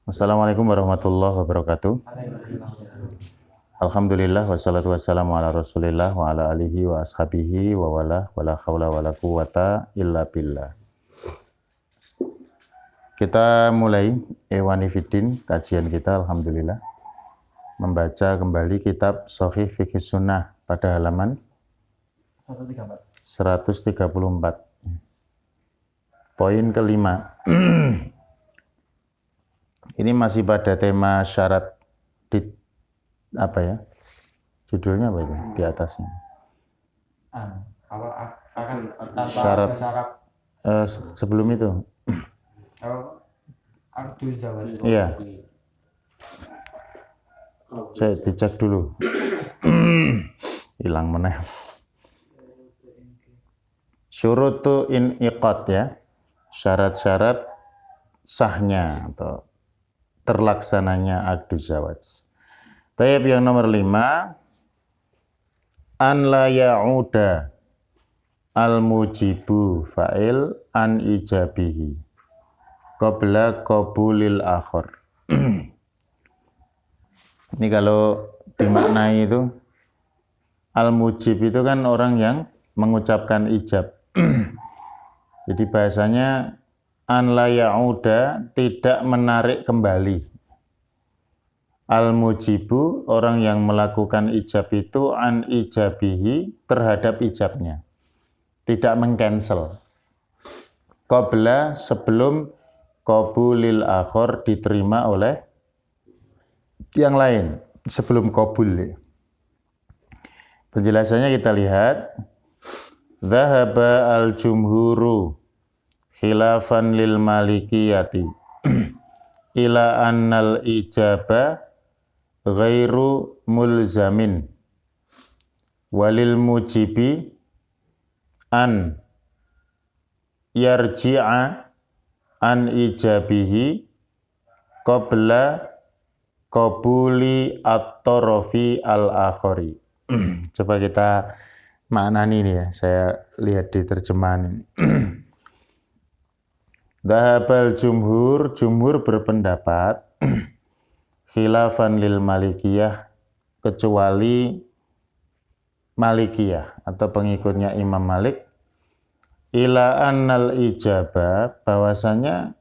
Assalamualaikum warahmatullahi wabarakatuh. Alhamdulillah wassalatu wassalamu ala Rasulillah wa ala alihi wa ashabihi wa wala haula wala quwata illa billah. Kita mulai Ikhwanifiddin kajian kita alhamdulillah. Membaca kembali kitab Shahih Fiqh Sunnah pada halaman 134. Poin kelima. Ini masih pada tema syarat di apa ya? Judulnya apa itu di atasnya? Kalau akan Syarat sebelum itu. Abdul Zawad. Iya. Saya dicek dulu. Hilang meneh. Syurutu in'iqad ya. Syarat-syarat sahnya atau terlaksananya akdu zawaj. Tayyib yang nomor 5, an la ya'uda al-mujibu fa'il an ijabihi qabla qabulil akhir. Ini kalau dimaknai itu al-mujib itu kan orang yang mengucapkan ijab. Jadi bahasanya an la ya'uda, tidak menarik kembali. Al-mujibu, orang yang melakukan ijab itu an ijabihi, terhadap ijabnya. Tidak mengcancel. Qabla, sebelum qabulil akhir, diterima oleh yang lain. Sebelum qabul. Penjelasannya kita lihat. Dhahaba al-jumhuru khilafan lil malikiyati ila annal ijaba ghairu mulzamin walil mujibi an yarji'a an ijabihi qabla qabuli at-tarafi al-akhari. Coba kita maknani ini ya, saya lihat di terjemahan ini. Dhahabal jumhur berpendapat khilafan lil malikiyah, kecuali malikiyah atau pengikutnya Imam Malik, ila annal ijaba, bahwasanya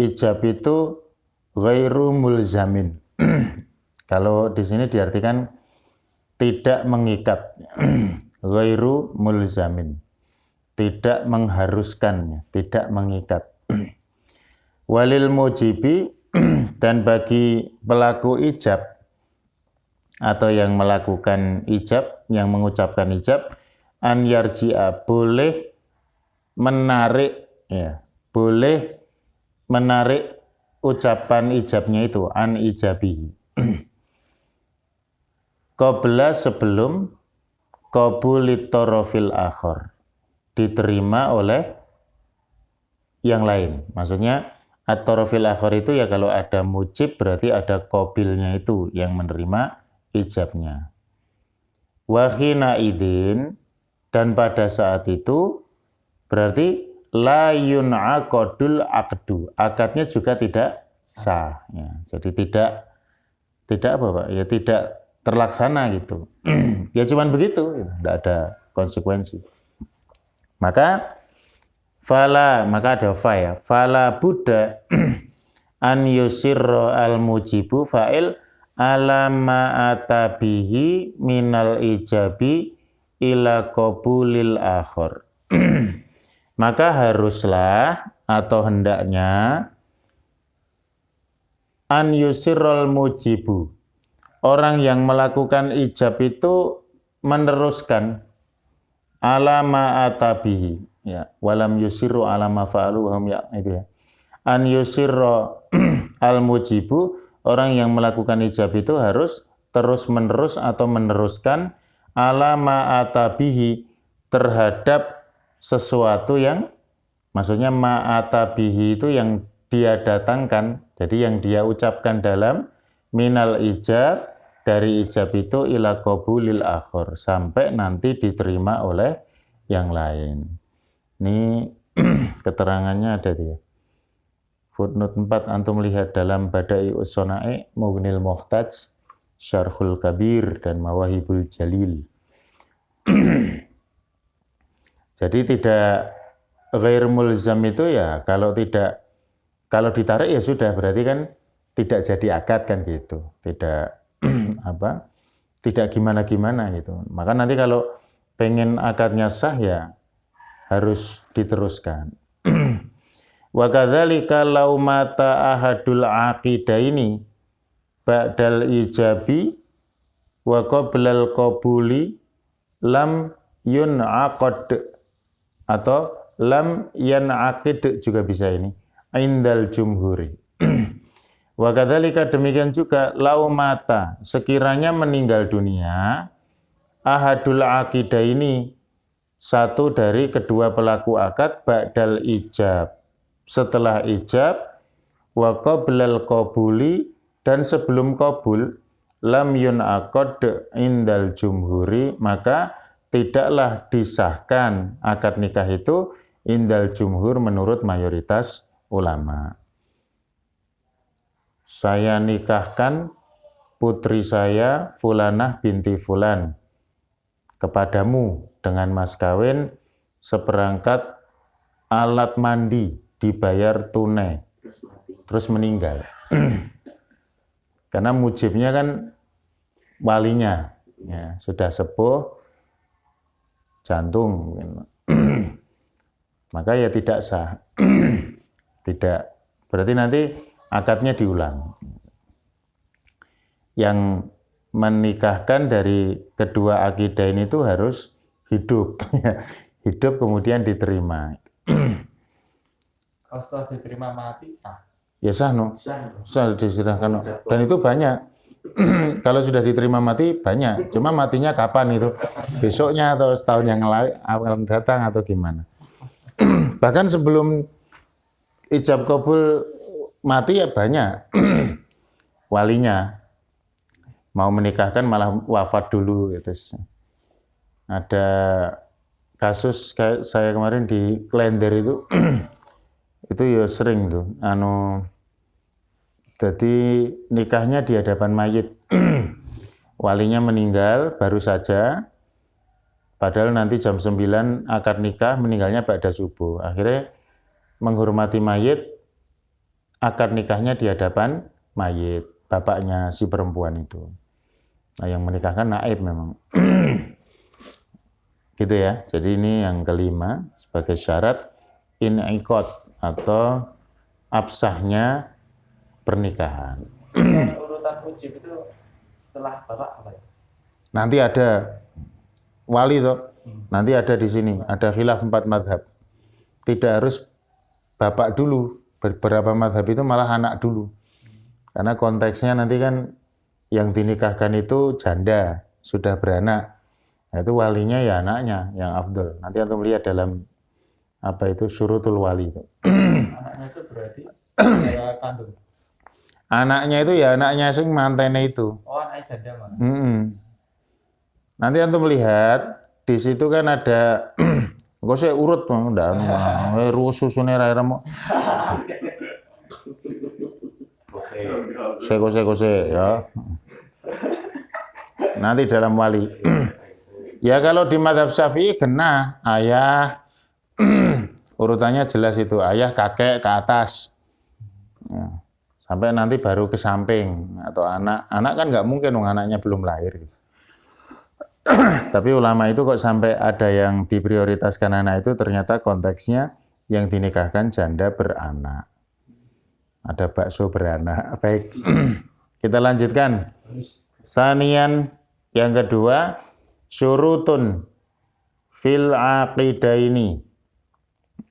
ijab itu ghairu mulzamin. Kalau di sini diartikan tidak mengikat. Ghairu mulzamin, tidak mengharuskannya, tidak mengikat. Walil mujibi, dan bagi pelaku ijab atau yang melakukan ijab, yang mengucapkan ijab, an yarji'a, boleh menarik ya, boleh menarik ucapan ijabnya itu an ijabihi. Qabla, sebelum qabulit tarafil akhir, diterima oleh yang lain. Maksudnya at-tarafil akhir itu ya kalau ada mujib berarti ada qabilnya itu yang menerima ijabnya. Wa hina idin, dan pada saat itu berarti la yun'aqadul aqdu, akadnya juga tidak sah ya. Jadi tidak apa Pak? Ya tidak terlaksana gitu. Ya cuman begitu, tidak ada konsekuensi. Maka ada fa ya. Fala buddha an yusirra al mujibu fa'il ala ma atabihi minal ijabi ila qabulil akhir. Maka haruslah atau hendaknya an yusirral mujibu, orang yang melakukan ijab itu meneruskan ala ma atabihi ya, walam yusiru ala ma fa'alu hum ya, itu ya. An yusirra al mujibu, orang yang melakukan ijab itu harus terus menerus atau meneruskan ala ma atabihi, terhadap sesuatu yang, maksudnya ma atabihi itu yang dia datangkan, jadi yang dia ucapkan dalam minal ijab, dari ijab itu ila qabulil akhir, sampai nanti diterima oleh yang lain. Ini keterangannya ada dia. Footnote 4 antum lihat dalam Badai Ussona'i, Mughnil Muhtaj, Syarhul Kabir dan Mawahibul Jalil. Jadi tidak ghair mulzam itu ya kalau ditarik ya sudah, berarti kan tidak jadi akad kan gitu. Tidak tidak gimana-gimana gitu. Maka nanti kalau pengen akadnya sah ya harus diteruskan. Wa kadzalika law mata ahadul aqidaini ba'dal ijabi wa qablal qabuli lam yun'aqad, atau lam yan'aqid juga bisa ini, indal jumhuri. Wa kadzalika demikian juga law mata, sekiranya meninggal dunia, ahadul aqidaini, satu dari kedua pelaku akad, ba'dal ijab, setelah ijab, wa qablal qabuli, dan sebelum qabul, lam yun'aqad indal jumhuri, maka tidaklah disahkan akad nikah itu indal jumhur menurut mayoritas ulama. Saya nikahkan putri saya Fulanah binti Fulan kepadamu dengan mas kawin seperangkat alat mandi, dibayar tunai, terus meninggal. Karena mujibnya kan walinya, ya, sudah sepuh, jantung, maka ya tidak sah. Tidak, berarti nanti akadnya diulang. Yang menikahkan dari kedua akidah ini itu harus hidup, hidup kemudian diterima. Kalau setelah diterima mati sah. Ya sah, no? Sah diserahkan, no? Dan itu banyak. Kalau sudah diterima mati banyak. Cuma matinya kapan itu? Besoknya atau setahun yang akan datang atau gimana? Bahkan sebelum ijab kabul mati ya banyak. Walinya mau menikahkan malah wafat dulu. Gitu. Ada kasus kayak saya kemarin di Klender itu. Itu ya sering tuh, jadi nikahnya di hadapan mayit, walinya meninggal baru saja, padahal nanti jam 9 akad nikah, meninggalnya pada subuh. Akhirnya menghormati mayit, akad nikahnya di hadapan mayit, bapaknya si perempuan itu. Nah, yang menikahkan naib memang. Gitu ya, jadi ini yang kelima sebagai syarat in'iqad atau absahnya pernikahan. Urutan wujib itu setelah bapak apa ya? Nanti ada wali toh. Nanti ada di sini, ada khilaf 4 madhab. Tidak harus bapak dulu, beberapa madhab itu malah anak dulu. Karena konteksnya nanti kan yang dinikahkan itu janda, sudah beranak. Nah, itu walinya ya anaknya yang afdol. Nanti antum lihat dalam apa itu syurutul wali itu. Anaknya itu berarti saya kandung. Anaknya itu ya anaknya sing mantene itu. Oh, anaknya janda mana? Nanti antum lihat di situ kan ada engko saya urut ndak anu susune ra remo. Kose ya. Nanti dalam wali. Ya kalau di mazhab Syafi'i kena ayah urutannya jelas itu, ayah, kakek ke atas, ya, sampai nanti baru ke samping atau anak kan nggak mungkin dong, anaknya belum lahir. Tapi ulama itu kok sampai ada yang diprioritaskan anak itu, ternyata konteksnya yang dinikahkan janda beranak, ada bakso beranak. Baik, kita lanjutkan. Sanian yang kedua, syurutun fil aqidaini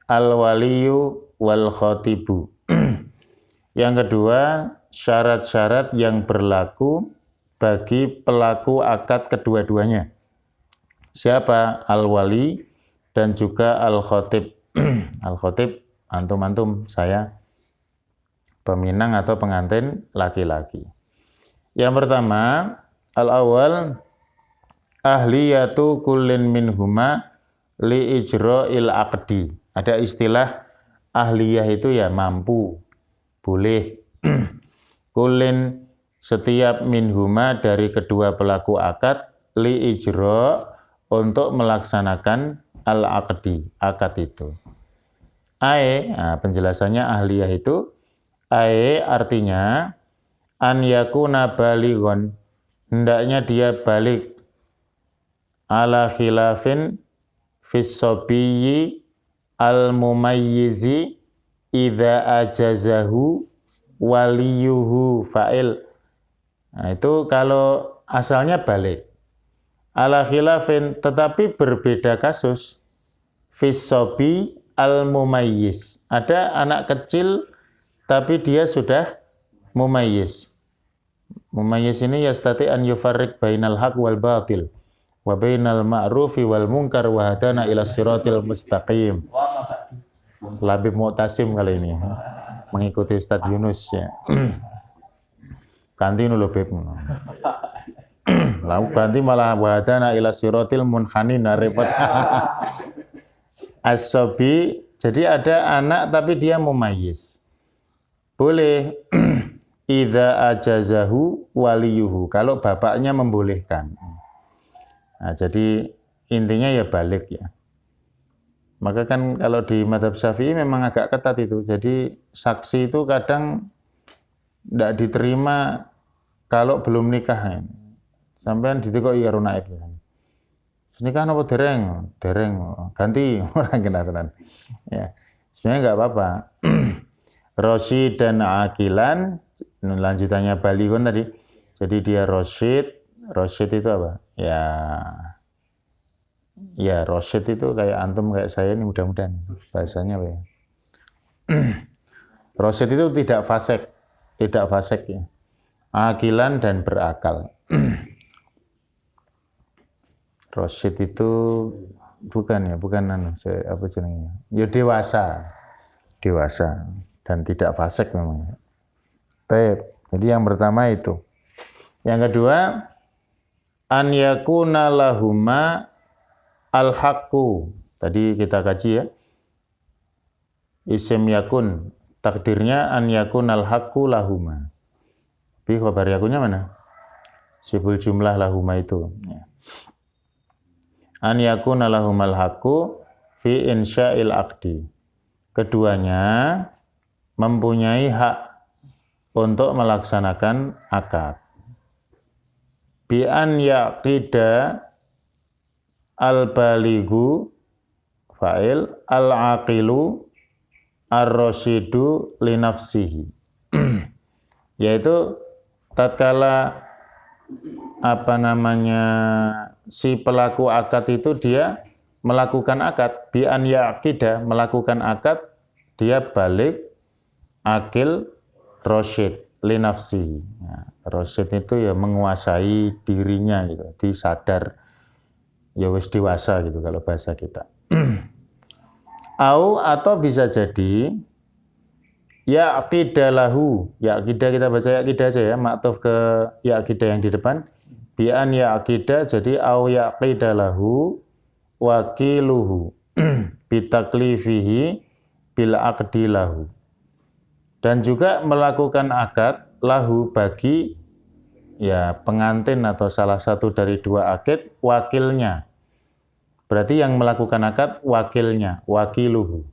al-waliyu wal khatibu. Yang kedua, syarat-syarat yang berlaku bagi pelaku akad kedua-duanya. Siapa? Al-wali dan juga al-khatib. Al-khatib, antum-antum, saya, peminang atau pengantin laki-laki. Yang pertama, al-awwal, ahliyatu kullin minhuma li ijra'il aqdi. Ada istilah ahliyah itu ya mampu boleh. Kulin setiap minhuma dari kedua pelaku akad li ijra untuk melaksanakan al-aqdi, akad itu. Nah, penjelasannya ahliyah itu artinya an yakuna balighon, hendaknya dia balik ala khilafin fis sabiyyi al mumayyizi idza ajazahu waliyuhu fa'il. Nah, itu kalau asalnya balik. Ala khilafin, tetapi berbeda kasus. Fisobi al-mumayyiz. Ada anak kecil, tapi dia sudah mumayyiz. Mumayyiz ini yastati an yufarriq bainal haq wal batil. Wa bainal ma'rufi wal munkar wa hadana ila siratil mustaqim. Labib Mu'tasim kali ini. Mengikuti Ustadz Yunus ya. Ganti dulu Beb. Lalu ganti malah wadana ila siratil munhanin repot. As-sabi, jadi ada anak tapi dia mumayyiz. Boleh idza ajazahu waliyuhu, kalau bapaknya membolehkan. Nah, jadi intinya ya balik ya. Maka kan kalau di mazhab Syafi'i memang agak ketat itu. Jadi saksi itu kadang tidak diterima kalau belum nikah. Sampean ditekoki karo naib. Nikah apa dereng? Dereng. Ganti orang kenatan. Ya. Sebenarnya enggak apa-apa. Rasyid dan akilan, lanjutannya balighun tadi. Jadi dia rasyid. Rasyid itu apa? Ya rasyid itu kayak antum kayak saya ini mudah-mudahan bahasanya apa ya? Rasyid itu tidak fasik ya. Akilan dan berakal. Rasyid itu bukan apa jenengnya? Ya dewasa dan tidak fasik memang. Baik. Jadi yang pertama itu. Yang kedua, an yakuna lahuma al-haqqu. Tadi kita kaji ya. Isim yakun, takdirnya an yakun al-haqqu lahuma. Tapi khabar yakunnya mana? Sibul jumlah lahuma itu. Ya. An yakuna lahumal haqqu fi insya'il aqdi. Keduanya mempunyai hak untuk melaksanakan akad. Bi an yaqida al-balighu fa'il al-aqilu ar-rasyidu li nafsihi. Yaitu tatkala si pelaku akad itu dia melakukan akad, bi an yaqida, melakukan akad, dia balik akil rasyid li nafsihi. Nah, rasyid itu ya menguasai dirinya gitu, disadar. Ya wis dewasa gitu kalau bahasa kita. Atau bisa jadi ya aqidah lahu, ya aqidah kita baca ya aqidah aja ya, maktuf ke ya aqidah yang di depan. Bi'an ya aqidah, jadi au ya aqidah lahu wakiluhu bitaklifihi bil aqdi lahu. Dan juga melakukan akad lahu bagi ya pengantin atau salah satu dari dua akid, wakilnya. Berarti yang melakukan akad wakilnya, wakiluhu.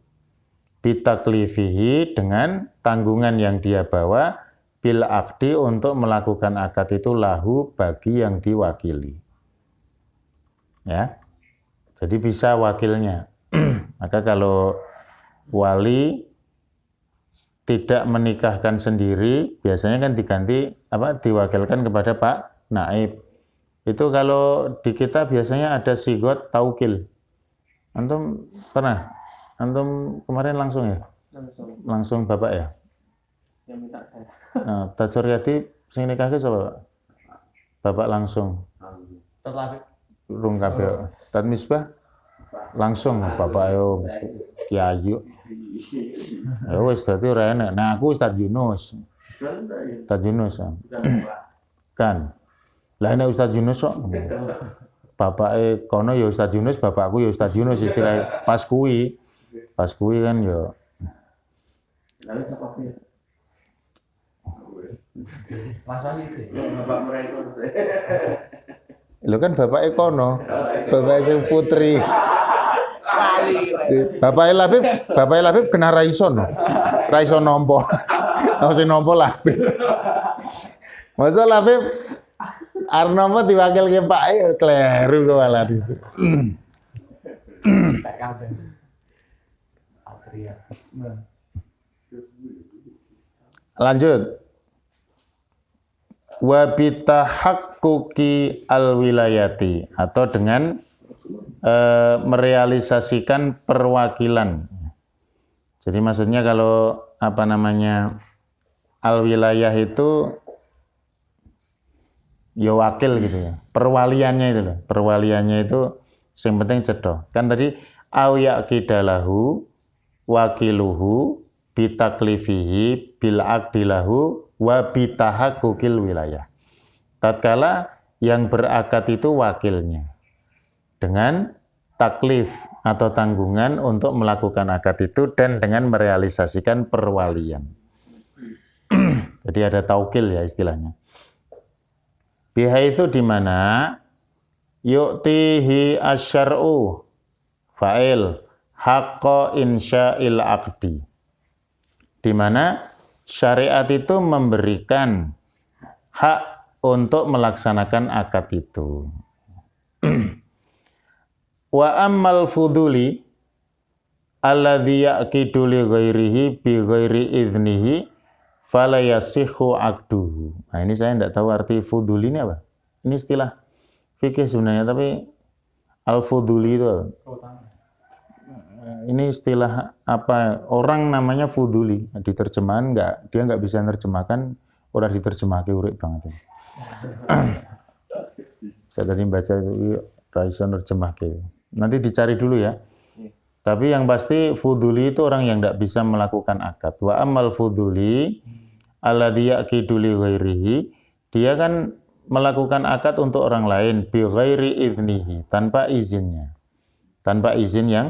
Bitaklifihi, dengan tanggungan yang dia bawa, bil aqdi, untuk melakukan akad itu lahu bagi yang diwakili. Ya. Jadi bisa wakilnya. Maka kalau wali tidak menikahkan sendiri, biasanya kan diganti diwakilkan kepada Pak Naib. Itu kalau di kita biasanya ada sigot taukil. Antum pernah? Antum kemarin langsung ya? Langsung Bapak ya? Yang minta saya. Nah, Tad Suryadi sing nikahke sapa? Bapak langsung. Terlapik. Rung kabeh. Tad Misbah langsung Bapak ayo Kiai. Ya wis dadi ora enak. Nah, aku Ustaz Yunus. Ustaz Yunus. Kan. Lah nek Ustaz Yunus kok. Bapake kono ya Ustaz Yunus, bapakku ya Ustaz Yunus, istilah pas kuwi. Pas kuwi kan ya. Lalu siapa Masa itu. Bapak mereka. Lho kan bapak Ekono, bapak sing putri. Bapak Labib kena raiso no. Raiso nompo. Ono sing nompo Labib. Masa Labib Arnomo diwakilke Pak kleru kok malah itu. Tak kabeh. Atria. Lanjut. Wa bitahaqquqi alwilayati atau dengan merealisasikan perwakilan. Jadi maksudnya kalau apa namanya alwilayah itu ya wakil gitu ya. Perwaliannya itu loh. Perwaliannya itu yang penting cedoh. Kan tadi au yaqidalahu wakiluhu bitaklifihi bil aqdilahu wa bitahaqquqil wilayah. Tatkala yang berakad itu wakilnya dengan taklif atau tanggungan untuk melakukan akad itu dan dengan merealisasikan perwalian. Jadi ada taukil ya istilahnya. Biha itu di mana yu'tihi asyar'u fa'il haqqa insya'il aqdi. Di mana syariat itu memberikan hak untuk melaksanakan akad itu. Wa ammal fuduli alladhi yaqidu li ghairihi bi ghairi idnihi fala yasihhu aqduhu. Nah, ini saya tidak tahu arti fuduli ini apa. Ini istilah fikih sebenarnya, tapi al-fuduli itu apa? Ini istilah apa? Orang namanya fuduli. Diterjemahan dia nggak bisa menerjemahkan, udah diterjemahkan urip banget. Saya tadi baca itu Raisa nerjemahkan. Nanti dicari dulu ya. Tapi yang pasti fuduli itu orang yang tidak bisa melakukan akad. Wa amal fuduli alladhi yaqidu li ghairihi, dia kan melakukan akad untuk orang lain bi ghairi idnihi, tanpa izinnya. Tanpa izin yang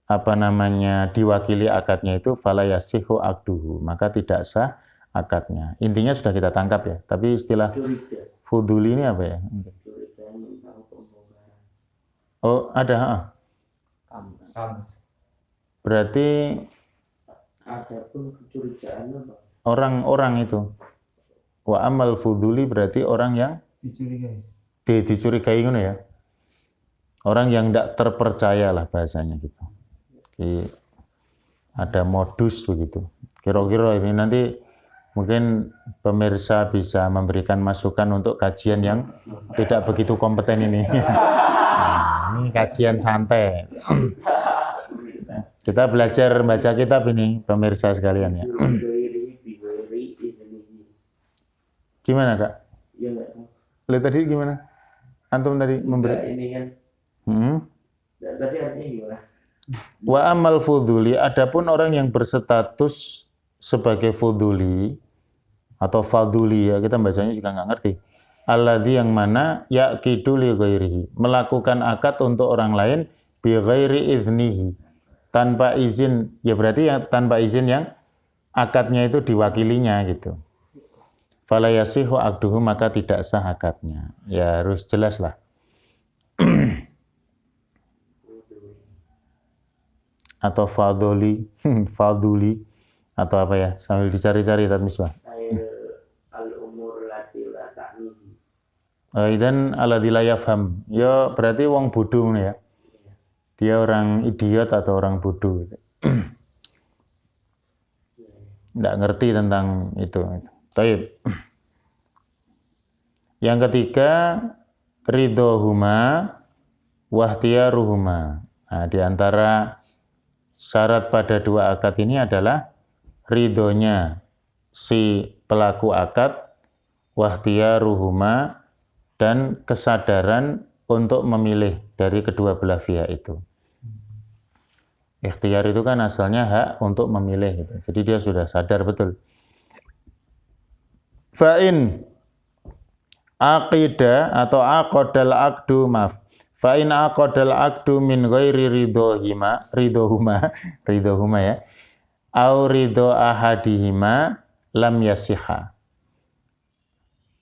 apa namanya diwakili akadnya itu fala yasihu aqduhu, maka tidak sah akadnya. Intinya sudah kita tangkap ya. Tapi istilah fuduli ini apa ya? Oh, ada. Berarti ada pun kecurigaan apa? Orang-orang itu. Wa amal fuduli berarti orang yang Dicurigai. Dicurigai ngono ya. Orang yang tidak terpercaya lah bahasanya gitu. Ada modus begitu. Kira-kira ini nanti mungkin pemirsa bisa memberikan masukan untuk kajian yang tidak begitu kompeten ini. Ini kajian santai. Kita belajar baca kitab ini, pemirsa sekalian ya. Gimana Kak? Ya enggak. Lihat tadi gimana? Antum tadi memberi. Ini kan. Tadi artinya gimana? Wa amal fuduli, adapun orang yang berstatus sebagai fuduli atau faduli ya, kita bacanya juga nggak ngerti. Alladzi yang mana yaqidu li ghairihi, melakukan akad untuk orang lain bi ghairi idnihi, tanpa izin, ya berarti ya tanpa izin yang akadnya itu diwakilinya gitu. Fala yasihu aqduhu, maka tidak sah akadnya. Ya harus jelas lah. Atau faduli, faduli atau apa ya, sambil dicari-cari Tat Misbah. Al-umur lati la ta'nihi. Idan alladzi la yafham. Ya berarti wong bodoh ya. Dia orang idiot atau orang bodoh gitu. Nggak ngerti tentang itu. Taib. Yang ketiga, ridhohuma wahtiyaruhuma. Nah, di antara syarat pada dua akad ini adalah ridhonya si pelaku akad, wahtiyaruhuma, dan kesadaran untuk memilih dari kedua belah pihak itu. Ikhtiar itu kan asalnya hak untuk memilih gitu. Jadi dia sudah sadar betul. Fa'in aqida atau aqdal aqdu maaf. Fa'in aqdal aqdu min ghairi ridhohuma ya. Au ridho ahadihima lam yasiha.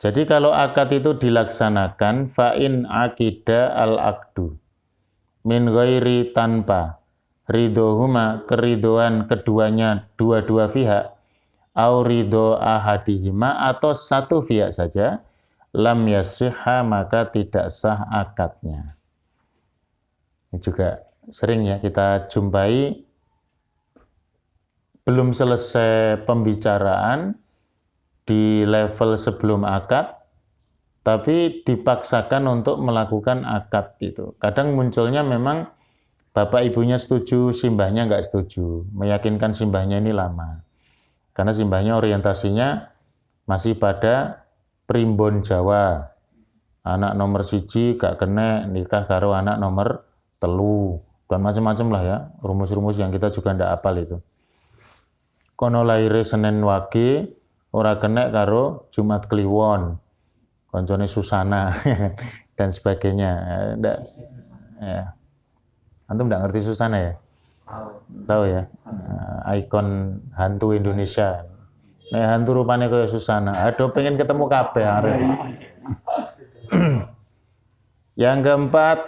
Jadi kalau akad itu dilaksanakan fa'in akida al-akdu min ghairi tanpa ridhohuma keridoan keduanya dua-dua pihak au ridho ahadihima atau satu pihak saja lam yasihha maka tidak sah akadnya. Ini juga sering ya kita jumpai belum selesai pembicaraan di level sebelum akad, tapi dipaksakan untuk melakukan akad itu. Kadang munculnya memang bapak ibunya setuju, simbahnya nggak setuju. Meyakinkan simbahnya ini lama. Karena simbahnya orientasinya masih pada primbon Jawa. Anak nomor 1 gak kena nikah karo anak nomor 3. Dan macam-macam lah ya, rumus-rumus yang kita juga ndak hafal itu. Kono laire Senin Wage, ora kena karo Jumat Kliwon. Koncone Susana dan sebagainya. Ndak ya. Antum ndak ngerti Susana ya? Tahu ya? Ikon hantu Indonesia. Nek hantu rupane kaya Susana. Aduh pengen ketemu kabeh arep. Yang keempat,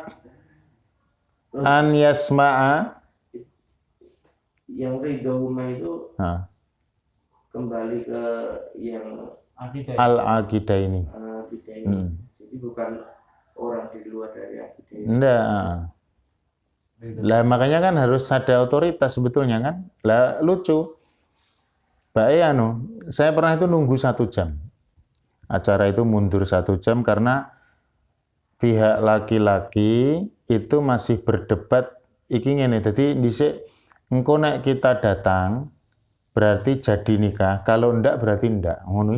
an yasma'a yang ridhohuma itu kembali ke yang al-aqidah ini. akidah ini. Jadi bukan orang di luar dari akidah ini. Enggak. Lah makanya kan harus ada otoritas sebetulnya kan. Lah lucu. Baik saya pernah itu nunggu 1 jam. Acara itu mundur 1 jam karena pihak laki-laki itu masih berdebat iki ngene. Dadi dhisik engko nek kita datang berarti jadi nikah, kalau ndak berarti ndak. Ngono.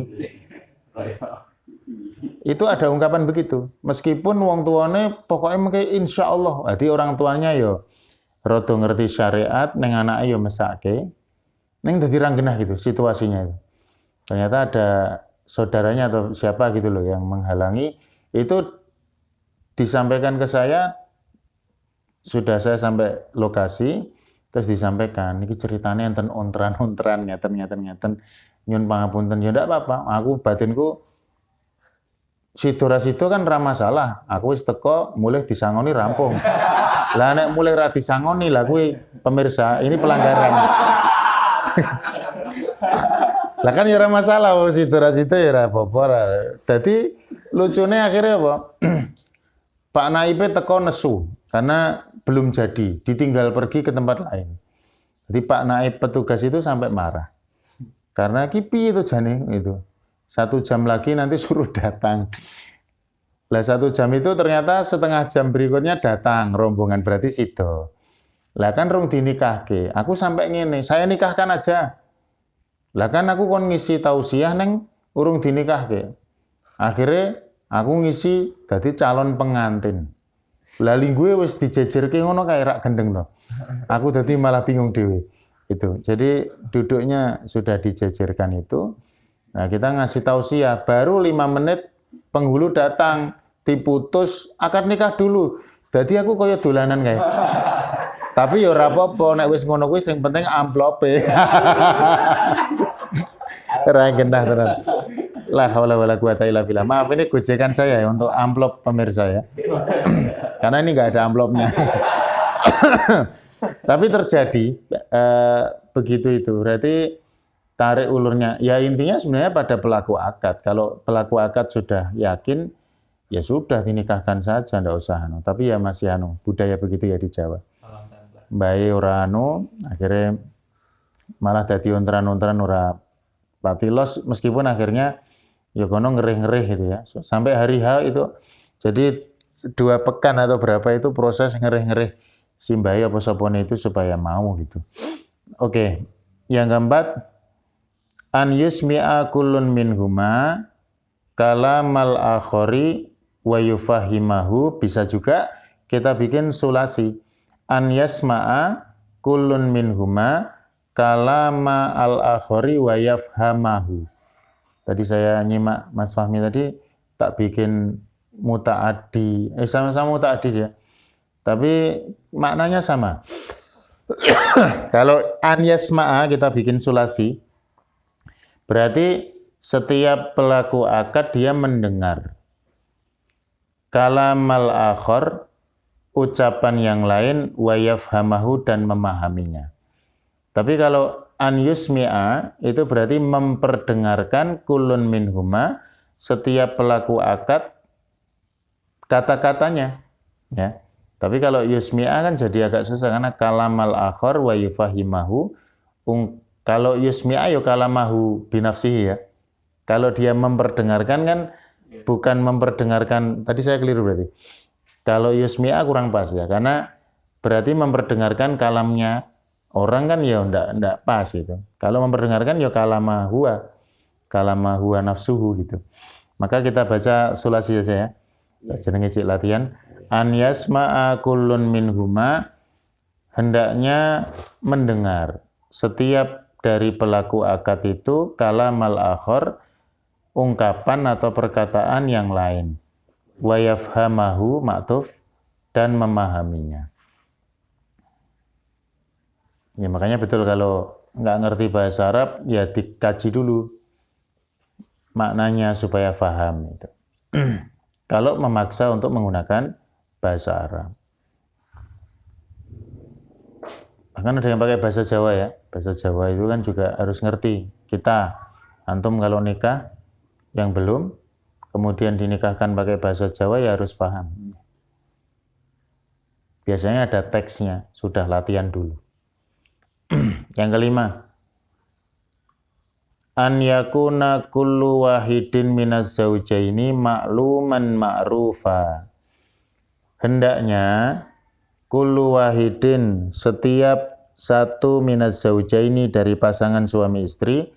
Itu ada ungkapan begitu. Meskipun wong tuane pokoknya mengke insyaallah. Berarti orang tuanya yo rada ngerti syariat, ning anake yo mesake. Ning dadi ra genah gitu situasinya itu. Ternyata ada saudaranya atau siapa gitu loh yang menghalangi. Itu disampaikan ke saya, sudah saya sampai lokasi, terus disampaikan, ini ceritanya enten ontran-ontran, ngeten nyun pangapunten, ya ndak apa-apa, aku batinku situ kan ra masalah, aku wis teko mulai disangoni rampung. Lah nek mulai ra disangoni lah kuwi pemirsa, ini pelanggaran. Lah kan ya ora masalah, situ ya ora apa-apa. Dadi lucune akhirnya apa? Pak Naipe teko nesu karena belum jadi, ditinggal pergi ke tempat lain. Jadi Pak Naib petugas itu sampai marah. Karena kipi itu jane itu. 1 jam lagi nanti suruh datang. Lah 1 jam itu ternyata setengah jam berikutnya datang rombongan berarti sido. Lah kan rung dinikahke. Aku sampai ngene, saya nikahkan aja. Lah kan aku kon ngisi tausiah neng urung dinikahke. Akhirnya aku ngisi dadi calon pengantin. Lah linggue wis dijejerke ngono kae rak gendeng to. Aku dadi malah bingung dhewe. Itu. Jadi duduknya sudah dijejerkan itu. Nah, kita ngasih tausiah baru 5 menit penghulu datang diputus akad nikah dulu. Dadi aku kaya dolanan kae. Tapi ya ora apa-apa nek wis ngono kuwi sing penting amplope. Ora genah tenan. La haula wala quwata illa billah. Maaf ini gojekan saya ya untuk amplop pemirsa ya. Karena ini nggak ada amplopnya. Tapi terjadi begitu itu. Berarti tarik ulurnya. Ya intinya sebenarnya pada pelaku akad. Kalau pelaku akad sudah yakin, ya sudah dinikahkan saja, ndak usah Tapi ya masih budaya begitu ya di Jawa. Bae ora akhirnya malah dadi ontran-ontran ora patilos meskipun akhirnya ya kono ngerih-ngerih gitu ya. Sampai hari H itu jadi 2 pekan atau berapa itu proses ngerih-ngerih simbahi apa sopone itu supaya mau gitu. Oke. Yang keempat, an yusmi'a kullun minhuma kalamal akhari wa yufahimahu. Bisa juga kita bikin sulasi. An yasma'a kullun minhuma kalama al-akhari wa yafhamahu. Tadi saya nyimak Mas Fahmi tadi tak bikin muta'addi. Sama-sama muta'addi ya. Tapi maknanya sama. Kalau an yasma'a kita bikin sulasi. Berarti setiap pelaku akad dia mendengar kalamal akhar, ucapan yang lain, wa yafhamahu, dan memahaminya. Tapi kalau an yusmi'a itu berarti memperdengarkan kulun minhuma, setiap pelaku akad kata-katanya, ya. Tapi kalau yusmi'a kan jadi agak susah karena kalamal akhar wa yufahimahu. Kalau yusmi'a ya kalamahu binafsihi, ya. Kalau dia memperdengarkan kan bukan memperdengarkan, tadi saya keliru berarti. Kalau yusmi'a kurang pas, ya, karena berarti memperdengarkan kalamnya orang kan ya enggak pas itu. Kalau memperdengarkan ya kalama huwa nafsuhu gitu. Maka kita baca sulasi saja, ya. Jenenge cik latihan. An yasma'a kullun minhuma, hendaknya mendengar setiap dari pelaku akad itu kalamal akhar, ungkapan atau perkataan yang lain, wa yafhamahu ma'tuf, dan memahaminya. Ya makanya betul kalau nggak ngerti bahasa Arab ya dikaji dulu maknanya supaya paham itu. Kalau memaksa untuk menggunakan bahasa Arab. Bahkan ada yang pakai bahasa Jawa, ya. Bahasa Jawa itu kan juga harus ngerti. Kita, antum kalau nikah yang belum, kemudian dinikahkan pakai bahasa Jawa ya harus paham. Biasanya ada teksnya, sudah latihan dulu. Yang kelima, an yakuna kullu wahidin minaz zaujaini ma'luman ma'rufa. Hendaknya kullu wahidin, setiap satu minaz zaujaini dari pasangan suami istri,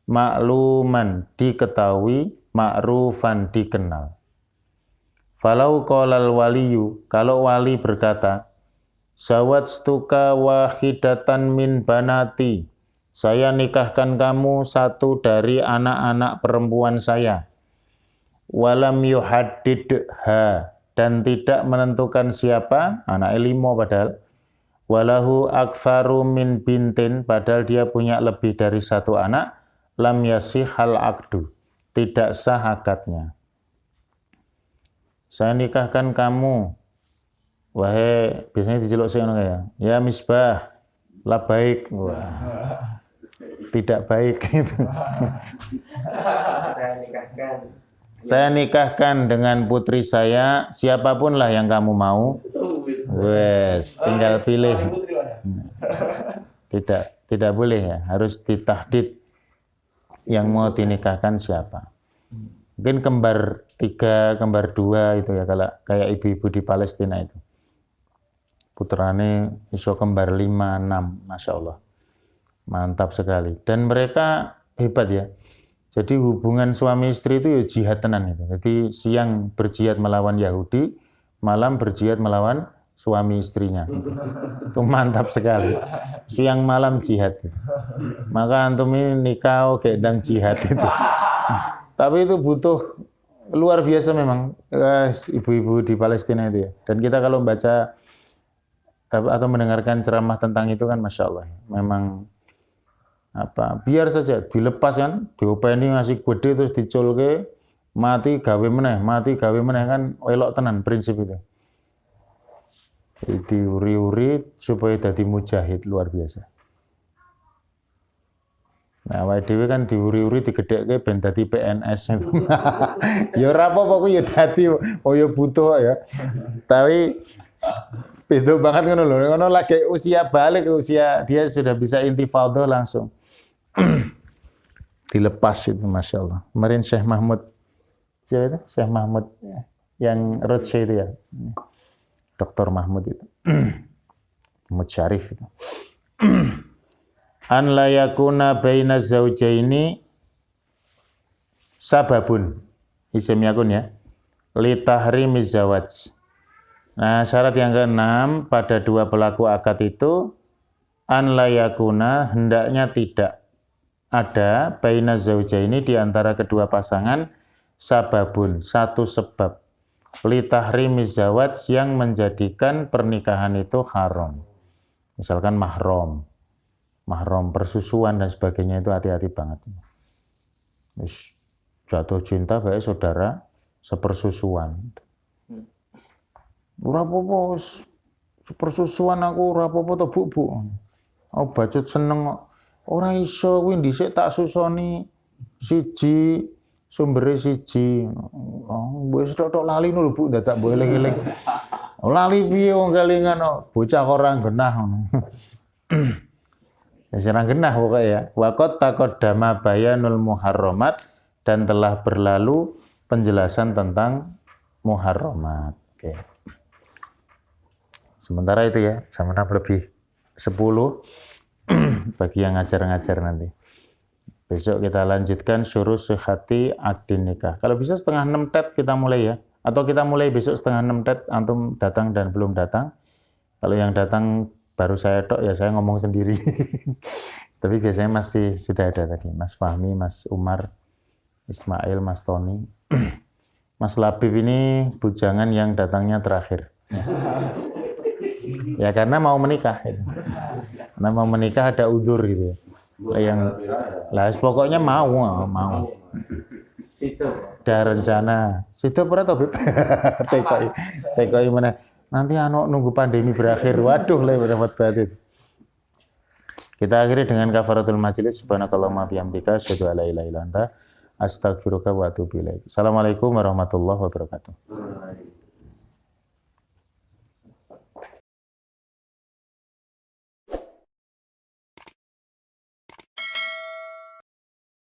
ma'luman diketahui, ma'rufan dikenal. Falau qalal waliyu, kalau wali berkata, zawajtuka wahidatan min banati, saya nikahkan kamu satu dari anak-anak perempuan saya. Walam yuhaddidha, dan tidak menentukan siapa, anak 5 padahal. Walahu aktsaru min bintin, padahal dia punya lebih dari satu anak. Lam yasihhal aqdu, tidak sah akadnya. Saya nikahkan kamu, wahai, biasanya diceluk sing ngono ya. Ya Misbah, lah baik. Wah. Tidak baik gitu. Saya nikahkan dengan putri saya, siapapun lah yang kamu mau. Wes, tinggal pilih. Tidak boleh, ya, harus ditahdid yang mau dinikahkan siapa. Mungkin kembar 3, kembar 2 itu ya, kalau kayak ibu-ibu di Palestina itu. Putrane iso kembar 5, 6, Masya Allah. Mantap sekali. Dan mereka hebat, ya. Jadi hubungan suami istri itu ya jihad tenan itu. Jadi siang berjihad melawan Yahudi, malam berjihad melawan suami istrinya. Itu mantap sekali. Siang malam jihad. Maka antum ini nikah gedang jihad itu. Tapi itu butuh luar biasa memang, ibu-ibu di Palestina itu, ya. Dan kita kalau baca atau mendengarkan ceramah tentang itu kan Masya Allah, memang biar saja dilepas kan, diopeni ngasih gede terus diculke, mati gawe meneh kan elok tenan prinsip itu. Jadi diuri-uri supaya jadi mujahid luar biasa. Nah, awake dhewe kan diuri-uri digedhekke ben dadi PNS itu. Ya ora apa-apa ku ya dadi, oh ya butuh ya. Tapi itu banget ngono lho. Ngono lagi usia balik, usia dia sudah bisa intifadhah langsung. Dilepas itu Masya Allah. Kemarin Syekh Mahmud, siapa itu? Syekh Mahmud ya, yang Rodsya itu, ya. Dr. Mahmud itu. Mahmud Syarif itu. An la yakuna baina zaujaini sababun. Isim yakun, ya. Li tahrimiz zawaj. Nah, syarat yang ke-6 pada dua pelaku akad itu an la yakuna, hendaknya tidak ada baina zaujaini di antara kedua pasangan sababun, satu sebab li tahrimiz zawaj yang menjadikan pernikahan itu haram. Misalkan mahram persusuan dan sebagainya, itu hati-hati banget. Wis jatuh cinta bae saudara sepersusuan. Ora apa-apa sepersusuan aku ora apa-apa to, Bu. Aku bacut seneng kok. Ora iso kuwi dhisik tak susoni siji sumbere siji. Oh, wis tok lali lho Bu, dadak mbok eling-eling. Lali piye wong kelingan bocah kok ora genah ngono. Ya serang genah pokoknya ya. Waqat taqaddama bayanul muharramat dan telah berlalu penjelasan tentang muharramat. Oke. Sementara itu ya, jam 6 lebih 10 bagi yang ngajar-ngajar nanti. Besok kita lanjutkan syurut sihhati akdin nikah. Kalau bisa setengah 6 tet kita mulai ya. Atau kita mulai besok setengah 6 tet, antum datang dan belum datang. Kalau yang datang baru saya tok ya saya ngomong sendiri. Tapi biasanya masih sudah ada tadi. Mas Fahmi, Mas Umar, Ismail, Mas Tony. Mas Labib ini bujangan yang datangnya terakhir. Ya karena mau menikah. Karena mau menikah ada udzur gitu. Yang lah pokoknya mau. Situ. Ada rencana. Situ pernah toh, Bib? TKI mana? Nanti nunggu pandemi berakhir. Waduh, repot banget itu. Kita akhiri dengan kafaratul majelis. Subhanakallahumma bihamdika asyhadu an la ilaha illa anta astaghfiruka wa atubu ilaik. Assalamualaikum warahmatullahi wabarakatuh.